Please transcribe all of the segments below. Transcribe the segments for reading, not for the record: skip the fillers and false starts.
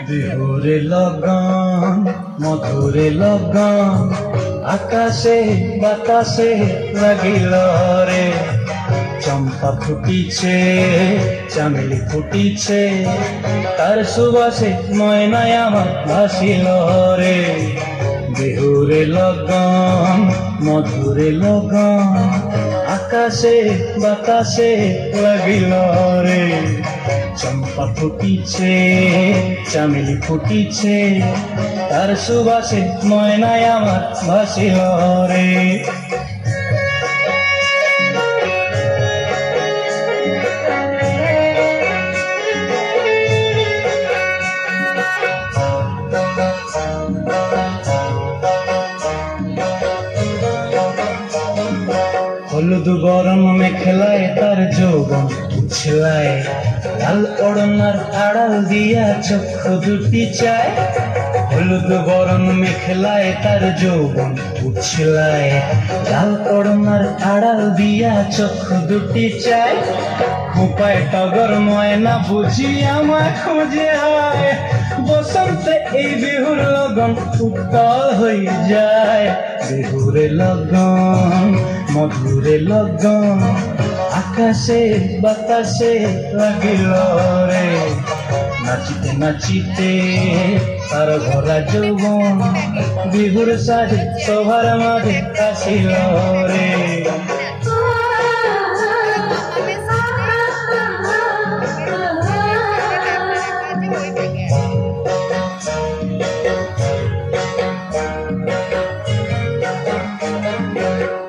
বিহুরে লগন মধুরে লগন আকাশে বাতাসে লাগিল রে। চম্পা ফুটিছে চামেলি ফুটিছে তার সুবাসে ময়নায় আমার ভাসিল রে। বিহুরে লগন মধুরে লগন আকাশে বাতাসে লাগিল রে। চম্পা ফুটিছে চামেলি ফুটিছে তার সুবাসে ময়নায় আমার ভাসিল রে। হলুদ গরম মেখলায় তার যৌবন উছলায়, লাল ওড়নার আড়াল দিয়া চক্ষু দুটি চায়। হলুদ গরম মেখলায় তার যৌবন উছলায়, লাল ওড়নার আড়াল দিয়া চক্ষু দুটি চায়। খোঁপায় টগর ময়না বুঝি আমার খোঁজে হয়, বসন্তে এই বিহুর লগন উত্তাল হয়ে যায়। বিহুরে লগন মধুরে লগন আকাশে বাতাসে লাগিল রে। নাচিতে নাচিতে তার ভরা যৌবন বিহুর সাজে সবার মাঝে আসিল রে।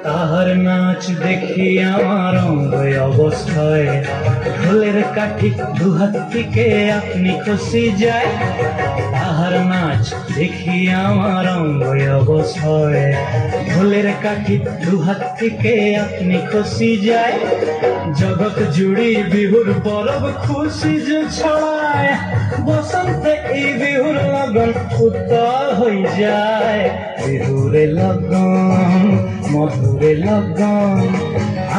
তাহার নাচ দেখি আমার অঙ্গ অবস্থায়, ঢোলের কাঠি দুহাত থেকে আপনি খুশি যায়। তাহার নাচ দেখি আমার অঙ্গ অবস্থায়, ঢোলের কাঠি দুহাত থেকে আপনি খুশি যায়। জগৎ জুড়ি বিহুর পরব খুশি যে ছড়ায়, বসন্তে এই বিহুর লগন উত্তাল হয়ে যায়। বিহুরে লগন মধুরে লগন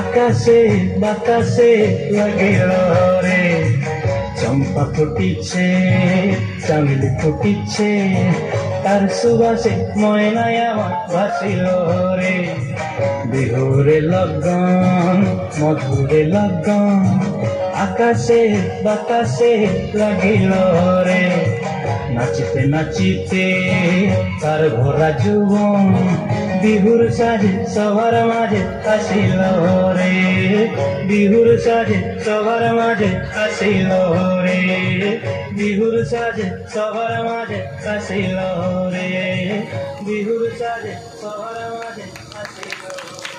আকাশে বাতাসে লাগিল রে। চম্পা ফুটিছে চামেলি ফুটিছে তার সুবাসে ময়নায় আমার ভাসিল রে। বিহুরে লগন মধুরে লগন আকাশে বাতাসে লাগিল রে। নাচিতে নাচিতে তার ভরা যৌবন বিহুর সাজে সবার মাঝে আসিল রে। বিহুর সাজে সবার মাঝে আসিল রে। বিহুর সাজে সবার মাঝে আসিল রে। বিহুর সাজে সবার মাঝে আসিল রে।